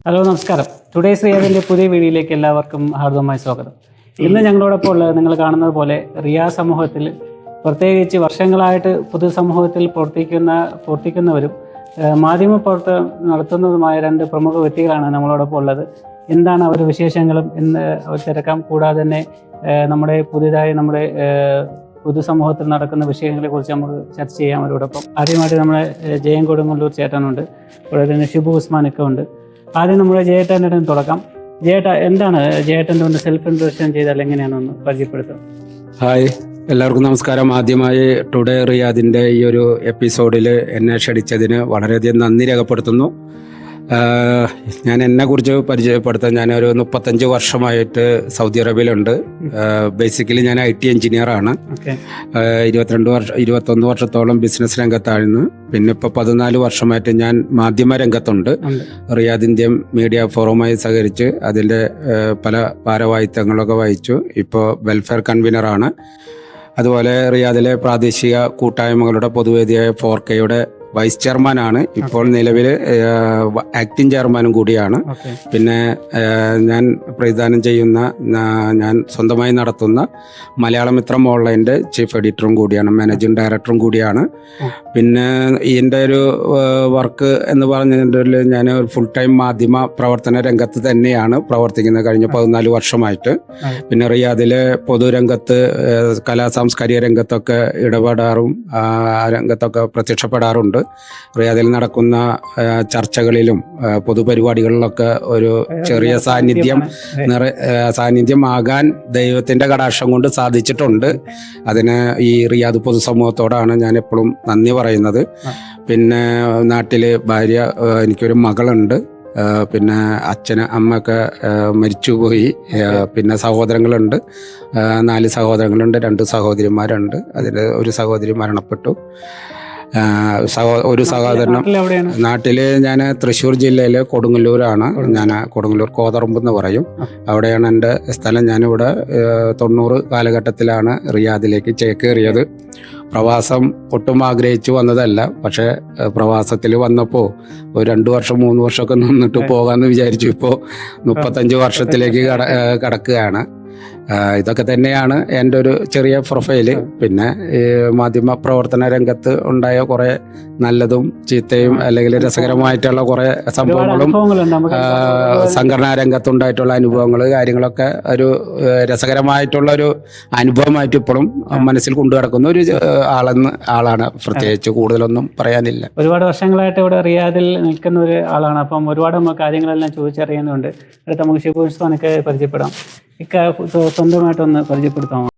Hello നമസ്കാരം. Today's റിയാദിൻ്റെ പുതിയ വീഡിയോയിലേക്ക് എല്ലാവർക്കും ഹാർദവമായ സ്വാഗതം. ഇന്ന് ഞങ്ങളോടൊപ്പം ഉള്ളത് നിങ്ങൾ കാണുന്നത് പോലെ റിയാദ് സമൂഹത്തിൽ പ്രത്യേകിച്ച് വർഷങ്ങളായിട്ട് പൊതുസമൂഹത്തിൽ പ്രവർത്തിക്കുന്നവരും മാധ്യമ പ്രവർത്തനം നടത്തുന്നതുമായ രണ്ട് പ്രമുഖ വ്യക്തികളാണ് നമ്മളോടൊപ്പം ഉള്ളത്. എന്താണ് അവരുടെ വിശേഷങ്ങളും എന്ന് അവർ തിരക്കാം. കൂടാതെ തന്നെ നമ്മുടെ പൊതുസമൂഹത്തിൽ നടക്കുന്ന വിഷയങ്ങളെക്കുറിച്ച് നമുക്ക് ചർച്ച ചെയ്യാം അവരോടൊപ്പം. ആദ്യമായിട്ട് നമ്മളെ ജയൻ കൊടുങ്ങല്ലൂർ ചേട്ടനുണ്ട്, കൂടാതെ തന്നെ ഷിബു ഉസ്മാനൊക്കെ ഉണ്ട്. ആദ്യം നമ്മുടെ ജയേട്ടൻ്റെ തുടക്കം. എന്താണ് ജയേട്ടൻ്റെ ഒന്ന് സെൽഫ് ഇൻട്രൊഡക്ഷൻ ചെയ്താൽ എങ്ങനെയാണെന്ന് പരിചയപ്പെടുത്തും. ഹായ്, എല്ലാവർക്കും നമസ്കാരം. ആദ്യമായി ടുഡേ റിയാദിൻ്റെ ഈ ഒരു എപ്പിസോഡിൽ എന്നെ ക്ഷണിച്ചതിന് വളരെയധികം നന്ദി രേഖപ്പെടുത്തുന്നു. ഞാൻ എന്നെക്കുറിച്ച് പരിചയപ്പെടുത്താൻ, ഞാനൊരു 35 വർഷമായിട്ട് സൗദി അറേബ്യയിലുണ്ട്. ബേസിക്കലി ഞാൻ IT എഞ്ചിനീയറാണ്. 21 വർഷത്തോളം ബിസിനസ് രംഗത്തായിരുന്നു. പിന്നെ ഇപ്പോൾ 14 വർഷമായിട്ട് ഞാൻ മാധ്യമ രംഗത്തുണ്ട്. റിയാദ് ഇന്ത്യൻ മീഡിയ ഫോറവുമായി സഹകരിച്ച് അതിൻ്റെ പല ഭാരവാഹിത്വങ്ങളൊക്കെ വഹിച്ചു. ഇപ്പോൾ വെൽഫെയർ കൺവീനറാണ്. അതുപോലെ റിയാദിലെ പ്രാദേശിക കൂട്ടായ്മകളുടെ പൊതുവേദിയായ 4Kയുടെ വൈസ് ചെയർമാനാണ്. ഇപ്പോൾ നിലവിൽ ആക്ടിംഗ് ചെയർമാനും കൂടിയാണ്. പിന്നെ ഞാൻ പ്രതിദാനം ചെയ്യുന്ന, ഞാൻ സ്വന്തമായി നടത്തുന്ന മലയാളമിത്രം ഓൺലൈൻ്റെ ചീഫ് എഡിറ്ററും കൂടിയാണ്, മാനേജിംഗ് ഡയറക്ടറും കൂടിയാണ്. പിന്നെ ഇതിൻ്റെ ഒരു വർക്ക് എന്ന് പറഞ്ഞതിൽ ഞാൻ ഒരു ഫുൾ ടൈം മാധ്യമ പ്രവർത്തന രംഗത്ത് തന്നെയാണ് പ്രവർത്തിക്കുന്നത് കഴിഞ്ഞ 14 വർഷമായിട്ട്. പിന്നെ റിയാദിലെ പൊതുരംഗത്ത് സാംസ്കാരിക രംഗത്തൊക്കെ ഇടപെടാറും രംഗത്തൊക്കെ പ്രത്യക്ഷപ്പെടാറുണ്ട്. റിയാദിൽ നടക്കുന്ന ചർച്ചകളിലും പൊതുപരിപാടികളിലൊക്കെ ഒരു ചെറിയ സാന്നിധ്യമാകാൻ ദൈവത്തിൻ്റെ കടാക്ഷം കൊണ്ട് സാധിച്ചിട്ടുണ്ട്. അതിന് ഈ റിയാദ് പൊതുസമൂഹത്തോടാണ് ഞാൻ എപ്പോഴും നന്ദി പറയുന്നത്. പിന്നെ നാട്ടിൽ ഭാര്യ, എനിക്കൊരു മകളുണ്ട്. പിന്നെ അമ്മയൊക്കെ മരിച്ചുപോയി. പിന്നെ സഹോദരങ്ങളുണ്ട്, 4 സഹോദരങ്ങളുണ്ട്, 2 സഹോദരിമാരുണ്ട്. അതിൽ ഒരു സഹോദരി മരണപ്പെട്ടു. ഒരു സഹോദരനും. നാട്ടില് ഞാൻ തൃശ്ശൂർ ജില്ലയിലെ കൊടുങ്ങല്ലൂരാണ്. ഞാൻ കൊടുങ്ങല്ലൂർ കോതറമ്പ് എന്ന് പറയും. അവിടെയാണ് എൻ്റെ സ്ഥലം. ഞാനിവിടെ 90 കാലഘട്ടത്തിലാണ് റിയാദിലേക്ക് ചേക്കേറിയത്. പ്രവാസം ഒട്ടും ആഗ്രഹിച്ചു വന്നതല്ല. പക്ഷേ പ്രവാസത്തിൽ വന്നപ്പോൾ ഒരു 2 വർഷം 3 വർഷമൊക്കെ നിന്നിട്ട് പോകാമെന്ന് വിചാരിച്ചു. ഇപ്പോൾ 35 വർഷത്തിലേക്ക് കടക്കുകയാണ്. ഇതൊക്കെ തന്നെയാണ് എൻ്റെ ഒരു ചെറിയ പ്രൊഫൈല്. പിന്നെ മാധ്യമ പ്രവർത്തന രംഗത്ത് ഉണ്ടായ കുറേ നല്ലതും ചീത്തയും അല്ലെങ്കിൽ രസകരമായിട്ടുള്ള കുറേ സംഭവങ്ങളും, സംഘടനാ രംഗത്തുണ്ടായിട്ടുള്ള അനുഭവങ്ങൾ, കാര്യങ്ങളൊക്കെ ഒരു രസകരമായിട്ടുള്ള ഒരു അനുഭവമായിട്ട് ഇപ്പോഴും മനസ്സിൽ കൊണ്ടു നടക്കുന്ന ഒരു ആളാണ്. പ്രത്യേകിച്ച് കൂടുതലൊന്നും പറയാനില്ല. ഒരുപാട് വർഷങ്ങളായിട്ട് ഇവിടെ റിയാദിൽ നിൽക്കുന്ന ഒരു ആളാണ്. അപ്പം ഒരുപാട് കാര്യങ്ങളെല്ലാം ചോദിച്ചറിയുന്നുണ്ട്. അടുത്ത നമുക്ക് ഷിബു ഉസ്മാനൊക്കെ പരിചയപ്പെടാം. സ്വന്തമായിട്ടൊന്ന് പരിചയപ്പെടുത്താമോ?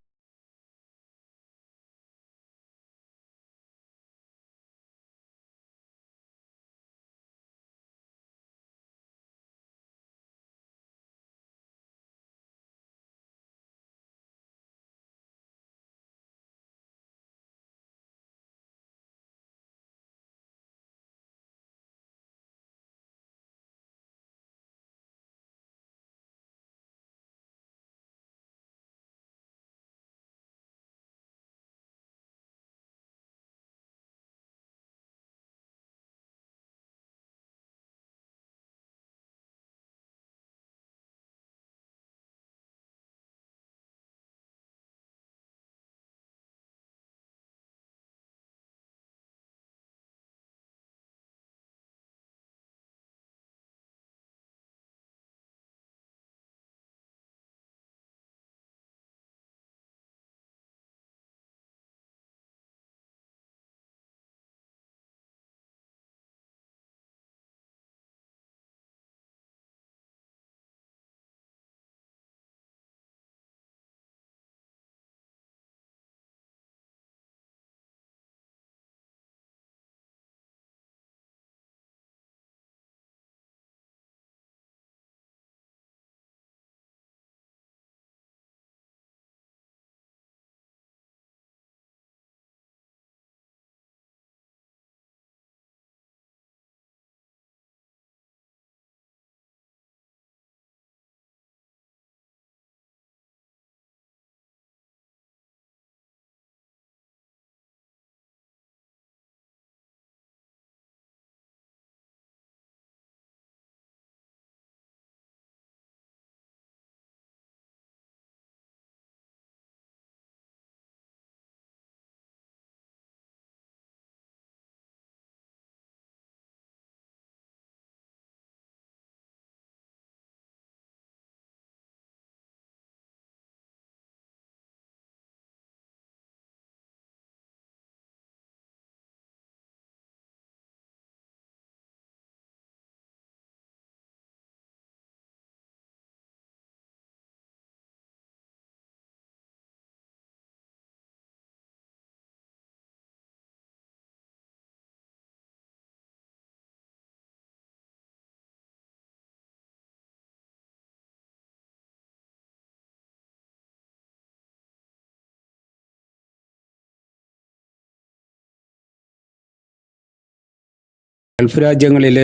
ഗൾഫ് രാജ്യങ്ങളിൽ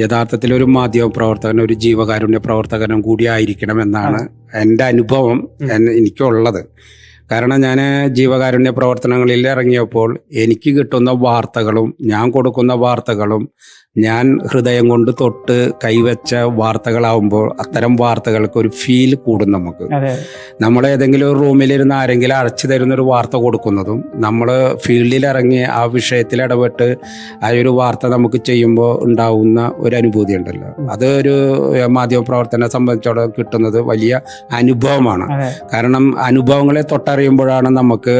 യഥാർത്ഥത്തിൽ ഒരു മാധ്യമ പ്രവർത്തകൻ ഒരു ജീവകാരുണ്യ പ്രവർത്തകനും കൂടി ആയിരിക്കണം എന്നാണ് എൻ്റെ അനുഭവം എനിക്കുള്ളത്. കാരണം ഞാൻ ജീവകാരുണ്യ പ്രവർത്തനങ്ങളിൽ ഇറങ്ങിയപ്പോൾ എനിക്ക് കിട്ടുന്ന വാർത്തകളും ഞാൻ കൊടുക്കുന്ന വാർത്തകളും ഞാൻ ഹൃദയം കൊണ്ട് തൊട്ട് കൈവച്ച വാർത്തകളാവുമ്പോൾ അത്തരം വാർത്തകൾക്ക് ഒരു ഫീൽ കൂടും. നമുക്ക് നമ്മൾ ഏതെങ്കിലും ഒരു റൂമിലിരുന്ന് ആരെങ്കിലും അടച്ചു തരുന്നൊരു വാർത്ത കൊടുക്കുന്നതും നമ്മൾ ഫീൽഡിൽ ഇറങ്ങി ആ വിഷയത്തിൽ ഇടപെട്ട് ആ ഒരു വാർത്ത നമുക്ക് ചെയ്യുമ്പോൾ ഉണ്ടാവുന്ന ഒരു അനുഭൂതി ഉണ്ടല്ലോ, അത് ഒരു മാധ്യമ പ്രവർത്തനെ സംബന്ധിച്ചോളം കിട്ടുന്നത് വലിയ അനുഭവമാണ്. കാരണം അനുഭവങ്ങളെ തൊട്ടറിയുമ്പോഴാണ് നമുക്ക്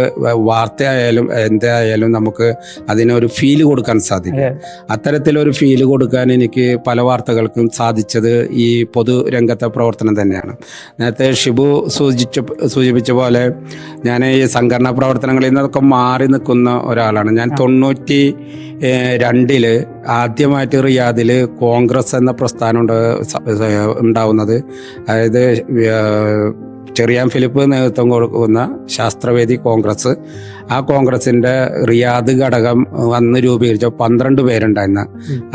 വാർത്തയായാലും എന്തായാലും നമുക്ക് അതിനൊരു ഫീല് കൊടുക്കാൻ സാധിക്കും. അത്തരത്തിലൊരു ഫീല് കൊടുക്കാൻ എനിക്ക് പല വാർത്തകൾക്കും സാധിച്ചത് ഈ പൊതുരംഗത്തെ പ്രവർത്തനം തന്നെയാണ്. നേരത്തെ ഷിബു സൂചിപ്പിച്ച പോലെ ഞാൻ ഈ സംഘടനാ പ്രവർത്തനങ്ങളിൽ നിന്നൊക്കെ മാറി നിൽക്കുന്ന ഒരാളാണ്. ഞാൻ 92 ആദ്യമായിട്ട് റിയാദിൽ കോൺഗ്രസ് എന്ന പ്രസ്ഥാനം ഉണ്ടാവുന്നത്. അതായത് ചെറിയാൻ ഫിലിപ്പ് നേതൃത്വം കൊടുക്കുന്ന ശാസ്ത്രവേദി കോൺഗ്രസ്, ആ കോൺഗ്രസിൻ്റെ റിയാദ് ഘടകം അന്ന് രൂപീകരിച്ച 12 പേരുണ്ടായിരുന്ന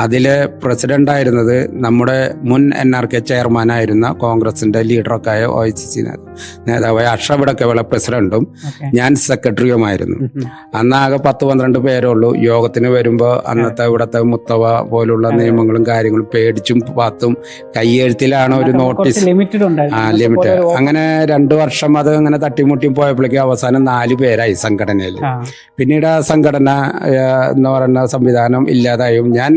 അതിലെ പ്രസിഡൻ്റായിരുന്നത് നമ്മുടെ മുൻ NRK ചെയർമാനായിരുന്ന കോൺഗ്രസിൻ്റെ ലീഡറൊക്കെ ആയ OICC നേതാവായ അഷ്റഫ് ഇടക്കവിള പ്രസിഡന്റും ഞാൻ സെക്രട്ടറിയുമായിരുന്നു. അന്ന് ആകെ 10-12 പേരുള്ളൂ. യോഗത്തിന് വരുമ്പോൾ അന്നത്തെ ഇവിടുത്തെ മുത്തവ പോലുള്ള നിയമങ്ങളും കാര്യങ്ങളും പേടിച്ചും പാത്തും കയ്യെഴുത്തിലാണ് ഒരു നോട്ടീസ് ലിമിറ്റ്. അങ്ങനെ 2 വർഷം അത് അങ്ങനെ തട്ടിമുട്ടിയും പോയപ്പോഴേക്കും അവസാനം 4 പേരായി സംഘടനയിൽ. പിന്നീട് ആ സംഘടന എന്ന് പറയുന്ന സംവിധാനം ഇല്ലാതായും ഞാൻ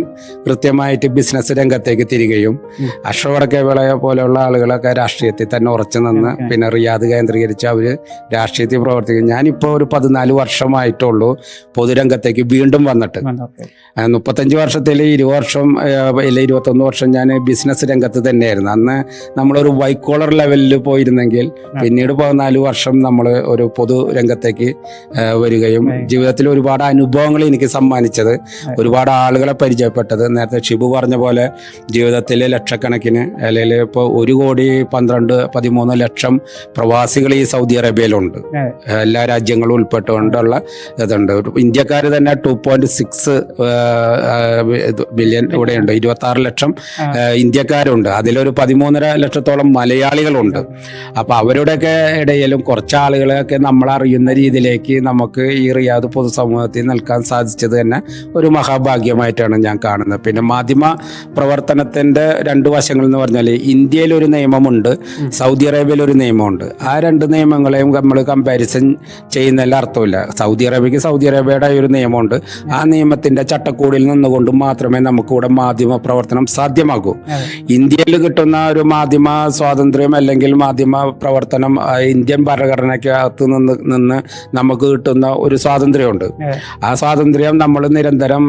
കൃത്യമായിട്ട് ബിസിനസ് രംഗത്തേക്ക് തിരികെയും അഷ്റഫ് ഇടക്കവിള പോലെയുള്ള ആളുകളൊക്കെ രാഷ്ട്രീയത്തിൽ തന്നെ ഉറച്ചു നിന്ന് പിന്നെ റിയാദ് കേന്ദ്രീകരിച്ച് അവർ രാഷ്ട്രീയത്തിൽ പ്രവർത്തിക്കും. ഞാനിപ്പോൾ ഒരു 14 വർഷമായിട്ടുള്ളൂ പൊതുരംഗത്തേക്ക് വീണ്ടും വന്നിട്ട്. 35 വർഷത്തിൽ 20 വർഷം ഇല്ല 21 വർഷം ഞാൻ ബിസിനസ് രംഗത്ത് തന്നെയായിരുന്നു. അന്ന് നമ്മളൊരു വൈറ്റ് കോളർ ലെവലിൽ പോയിരുന്നെങ്കിൽ പിന്നീട് 14 വർഷം നമ്മൾ ഒരു പൊതുരംഗത്തേക്ക് വരികയും ജീവിതത്തിൽ ഒരുപാട് അനുഭവങ്ങൾ എനിക്ക് സമ്മാനിച്ചത്, ഒരുപാട് ആളുകളെ പരിചയപ്പെട്ടത്. നേരത്തെ ഷിബു പറഞ്ഞ പോലെ ജീവിതത്തിൽ ലക്ഷക്കണക്കിന് അല്ലെങ്കിൽ ഇപ്പോൾ 1,12,13 ലക്ഷം പ്രവാസികൾ ഈ സൗദി അറേബ്യയിലുണ്ട്. എല്ലാ രാജ്യങ്ങളും ഉൾപ്പെട്ടുകൊണ്ടുള്ള ഇതുണ്ട്. ഇന്ത്യക്കാർ തന്നെ 2.6 ബില്യൺ ഇവിടെയുണ്ട്. 26 ലക്ഷം ഇന്ത്യക്കാരുണ്ട്. അതിലൊരു 13.5 ലക്ഷത്തോളം മലയാളികളുണ്ട്. അപ്പോൾ അവരുടെയൊക്കെ ഇടയിലും കുറച്ച് ആളുകളെയൊക്കെ നമ്മൾ അറിയുന്ന രീതിയിലേക്ക് നമുക്ക് ഈ റിയാദ് പൊതുസമൂഹത്തിൽ നിൽക്കാൻ സാധിച്ചത് തന്നെ ഒരു മഹാഭാഗ്യമായിട്ടാണ് ഞാൻ കാണുന്നത്. പിന്നെ മാധ്യമ പ്രവർത്തനത്തിൻ്റെ 2 വശങ്ങൾ എന്ന് പറഞ്ഞാൽ ഇന്ത്യയിൽ ഒരു നിയമമുണ്ട്, സൗദി അറേബ്യയിൽ ഒരു നിയമമുണ്ട്. ആ 2 നിയമങ്ങളെയും നമ്മൾ കമ്പാരിസൺ ചെയ്യുന്നതിൽ അർത്ഥമില്ല. സൗദി അറേബ്യക്ക് സൗദി അറേബ്യയുടെ ഒരു നിയമമുണ്ട്. ആ നിയമത്തിൻ്റെ ചട്ടക്കൂടിൽ നിന്നുകൊണ്ട് മാത്രമേ നമുക്കിവിടെ മാധ്യമ പ്രവർത്തനം സാധ്യമാകൂ. ഇന്ത്യയിൽ കിട്ടുന്ന ഒരു മാധ്യമ സ്വാതന്ത്ര്യം അല്ലെങ്കിൽ മാധ്യമ പ്രവർത്തനം ഇന്ത്യൻ ഭരണഘടനയ്ക്കകത്ത് നിന്ന് നമുക്ക് കിട്ടുന്ന ഒരു സ്വാതന്ത്ര്യമുണ്ട്. ആ സ്വാതന്ത്ര്യം നമ്മൾ നിരന്തരം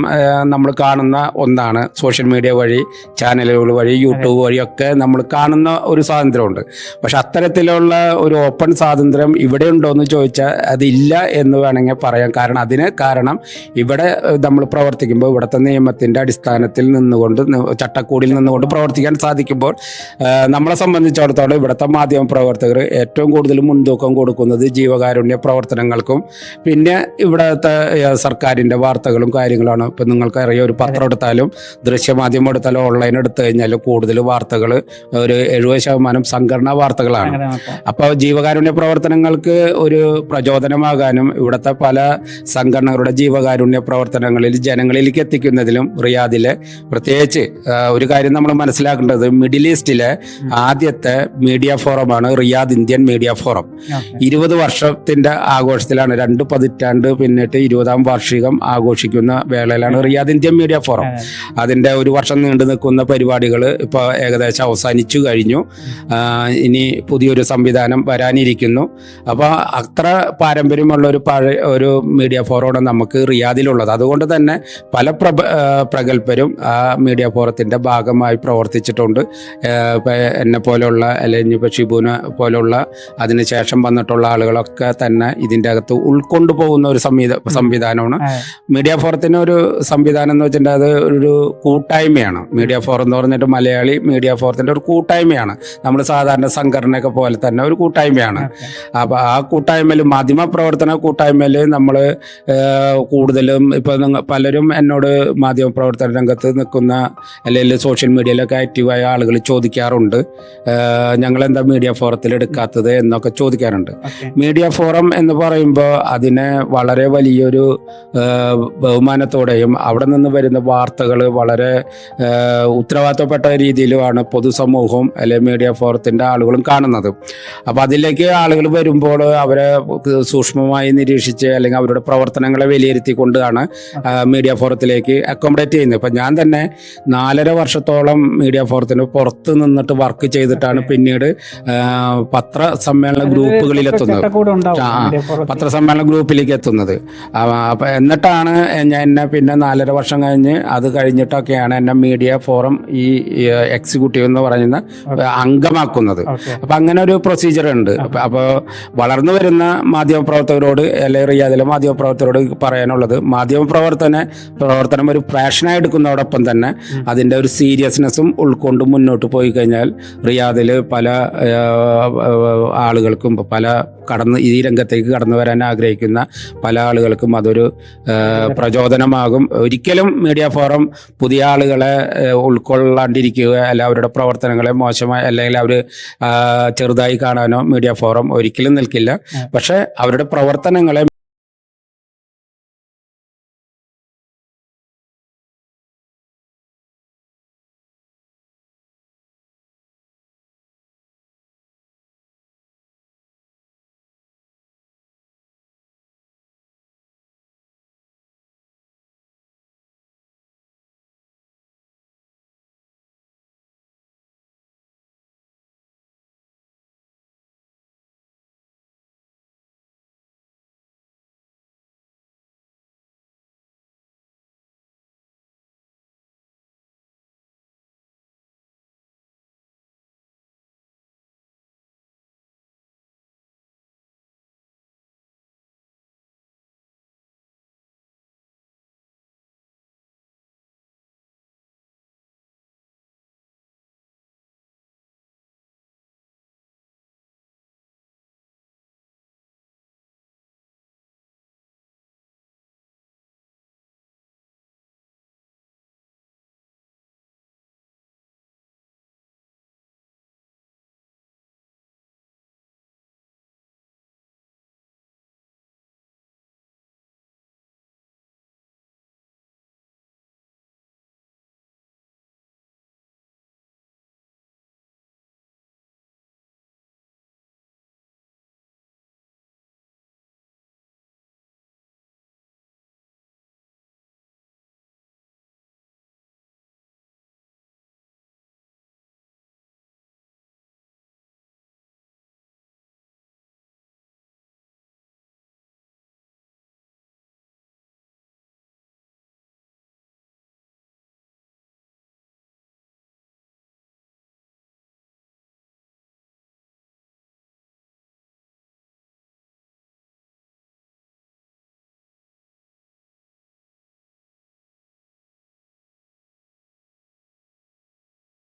നമ്മൾ കാണുന്ന ഒന്നാണ്. സോഷ്യൽ മീഡിയ വഴി, ചാനലുകൾ വഴി, യൂട്യൂബ് വഴിയൊക്കെ നമ്മൾ കാണുന്ന ഒരു സ്വാതന്ത്ര്യമുണ്ട്. പക്ഷെ അത്തരത്തിലുള്ള ഒരു ഓപ്പൺ സ്വാതന്ത്ര്യം ഇവിടെ ഉണ്ടോ എന്ന് ചോദിച്ചാൽ അതില്ല എന്ന് വേണമെങ്കിൽ പറയാം. കാരണം ഇവിടെ നമ്മൾ പ്രവർത്തിക്കുമ്പോൾ ഇവിടുത്തെ നിയമത്തിൻ്റെ അടിസ്ഥാനത്തിൽ നിന്നുകൊണ്ട് ചട്ടക്കൂടിൽ നിന്നുകൊണ്ട് പ്രവർത്തിക്കാൻ സാധിക്കുമ്പോൾ നമ്മളെ സംബന്ധിച്ചിടത്തോളം ഇവിടുത്തെ മാധ്യമ പ്രവർത്തകർ ഏറ്റവും കൂടുതൽ മുൻതൂക്കം കൊടുക്കുന്നത് ജീവകാരുണ്യ പ്രവർത്തനങ്ങൾക്കും പിന്നെ ഇവിടുത്തെ സർക്കാരിൻ്റെ വാർത്തകളും കാര്യങ്ങളാണ്. ഇപ്പം നിങ്ങൾക്കറിയാം, ഒരു പത്രം എടുത്താലും ദൃശ്യമാധ്യമം എടുത്താലും ഓൺലൈൻ എടുത്തു കഴിഞ്ഞാലും കൂടുതൽ വാർത്തകൾ ഒരു 70% സംഘടനാ വാർത്തകളാണ്. അപ്പോൾ ജീവകാരുണ്യ പ്രവർത്തനങ്ങൾക്ക് ഒരു പ്രചോദനമാകാനും ഇവിടുത്തെ പല സംഘടനകളുടെ ജീവകാരുണ്യ പ്രവർത്തനങ്ങളിൽ ജനങ്ങളിലേക്ക് എത്തിക്കുന്നതിലും റിയാദിലെ പ്രത്യേകിച്ച് ഒരു കാര്യം നമ്മൾ മനസ്സിലാക്കേണ്ടത്, മിഡിൽ ഈസ്റ്റിലെ ആദ്യത്തെ മീഡിയ ഫോറമാണ് റിയാദ് ഇന്ത്യൻ മീഡിയ ഫോറം. 20 വർഷത്തിൻ്റെ ആഘോഷത്തിലാണ്, 2 പതിറ്റാണ്ട് പിന്നിട്ട് 20ാം വാർഷികം ആഘോഷിക്കുന്ന വേളയിലാണ് റിയാദ് ഇന്ത്യൻ മീഡിയ ഫോറം. അതിൻ്റെ 1 വർഷം നീണ്ടു നിൽക്കുന്ന പരിപാടികൾ ഇപ്പോൾ ഏകദേശം അവസാനിച്ചു കഴിഞ്ഞു. ഇനി പുതിയൊരു സംവിധാനം വരാനിരിക്കുന്നു. അപ്പോൾ അത്ര പാരമ്പര്യമുള്ള ഒരു മീഡിയ ഫോറമാണ് നമുക്ക് റിയാദിലുള്ളത്. അതുകൊണ്ട് തന്നെ പല പ്രഗത്ഭരും ആ മീഡിയ ഫോറത്തിൻ്റെ ഭാഗമായി പ്രവർത്തിച്ചിട്ടുണ്ട്. എന്നെ പോലെയുള്ള അല്ലെങ്കിൽ ഇപ്പോൾ ഷിബുവിനെ പോലെയുള്ള അതിനുശേഷം വന്നിട്ടുള്ള ആളുകളൊക്കെ തന്നെ ഇതിൻ്റെ അകത്ത് ഉൾക്കൊണ്ടു പോകുന്ന ഒരു സംവിധാനമാണ്. മീഡിയ ഫോറത്തിന് ഒരു സംവിധാനം എന്ന് വെച്ചിട്ടുണ്ടെങ്കിൽ അത് ഒരു കൂട്ടായ്മയാണ്. മീഡിയ ഫോറം എന്ന് പറഞ്ഞിട്ട് മലയാളി മീഡിയ ഫോറത്തിന്റെ ഒരു കൂട്ടായ്മയാണ്. നമ്മൾ സാധാരണ സംഘടനയൊക്കെ പോലെ തന്നെ ഒരു കൂട്ടായ്മയാണ്. അപ്പോൾ ആ കൂട്ടായ്മയിൽ, മാധ്യമ പ്രവർത്തന കൂട്ടായ്മയിൽ നമ്മൾ കൂടുതലും ഇപ്പോൾ പലരും എന്നോട് മാധ്യമ പ്രവർത്തന രംഗത്ത് നിൽക്കുന്ന അല്ലെങ്കിൽ സോഷ്യൽ മീഡിയയിലൊക്കെ ആക്റ്റീവായ ആളുകൾ ചോദിക്കാറുണ്ട്, ഞങ്ങളെന്താ മീഡിയ ഫോറത്തിൽ എടുക്കാത്തത് എന്നൊക്കെ ചോദിക്കാറുണ്ട്. മീഡിയ ഫോറം എന്ന് പറയുമ്പോൾ അതിനെ വളരെ വലിയൊരു ബഹുമാനത്തോടെയും അവിടെ നിന്ന് വരുന്ന വാർത്തകൾ വളരെ ഉത്തരവാദിത്തപ്പെട്ട രീതിയിലുമാണ് പൊതുസമൂഹവും അല്ലെങ്കിൽ മീഡിയ ഫോറത്തിൻ്റെ ആളുകളും കാണുന്നത്. അപ്പോൾ അതിലേക്ക് ആളുകൾ വരുമ്പോൾ അവരെ സൂക്ഷ്മമായി നിരീക്ഷിച്ച് അല്ലെങ്കിൽ അവരുടെ പ്രവർത്തനങ്ങളെ വിലയിരുത്തിക്കൊണ്ടാണ് മീഡിയ ഫോറത്തിലേക്ക് അക്കോമഡേറ്റ് ചെയ്യുന്നത്. ഇപ്പം ഞാൻ തന്നെ 4.5 വർഷത്തോളം മീഡിയ ഫോറത്തിന് പുറത്ത് നിന്നിട്ട് വർക്ക് ചെയ്തിട്ടാണ് പിന്നീട് പത്രസമ്മേളന ഗ്രൂപ്പുകളിൽ എത്തുന്നത്, പത്രസമ്മേളന ഗ്രൂപ്പിലേക്ക് എത്തുന്നത്. അപ്പം എന്നിട്ടാണ് എന്നെ പിന്നെ 4.5 വർഷം കഴിഞ്ഞ് അത് കഴിഞ്ഞിട്ടൊക്കെയാണ് എന്നെ മീഡിയ ഫോറം ഈ എക്സിക്യൂട്ടീവ് എന്ന് പറയുന്ന അംഗമാക്കുന്നത്. അപ്പം അങ്ങനെ ഒരു പ്രൊസീജിയർ ഉണ്ട്. അപ്പോൾ വളർന്നു വരുന്ന മാധ്യമപ്രവർത്തകരോട് അല്ലെങ്കിൽ റിയാദിലെ മാധ്യമപ്രവർത്തകരോട് പറയാനുള്ളത്, പ്രവർത്തനം ഒരു പാഷനായി എടുക്കുന്നതോടൊപ്പം തന്നെ അതിൻ്റെ ഒരു സീരിയസ്നെസ്സും ഉൾക്കൊണ്ട് മുന്നോട്ട് പോയി കഴിഞ്ഞാൽ റിയാദിൽ പല ആളുകൾക്കും ഈ രംഗത്തേക്ക് കടന്നു വരാൻ ആഗ്രഹിക്കുന്ന പല ആളുകൾക്കും അതൊരു പ്രചോദനമാകും. ഒരിക്കലും മീഡിയ ഫോറം പുതിയ ആളുകളെ ഉൾക്കൊള്ളാണ്ടിരിക്കുക അല്ല അവരുടെ പ്രവർത്തനങ്ങളെ മോശമായി അല്ലെങ്കിൽ അവർ ചെറുതായി കാണാനോ മീഡിയ ഫോറം ഒരിക്കലും നിൽക്കില്ല. പക്ഷെ അവരുടെ പ്രവർത്തനങ്ങളെ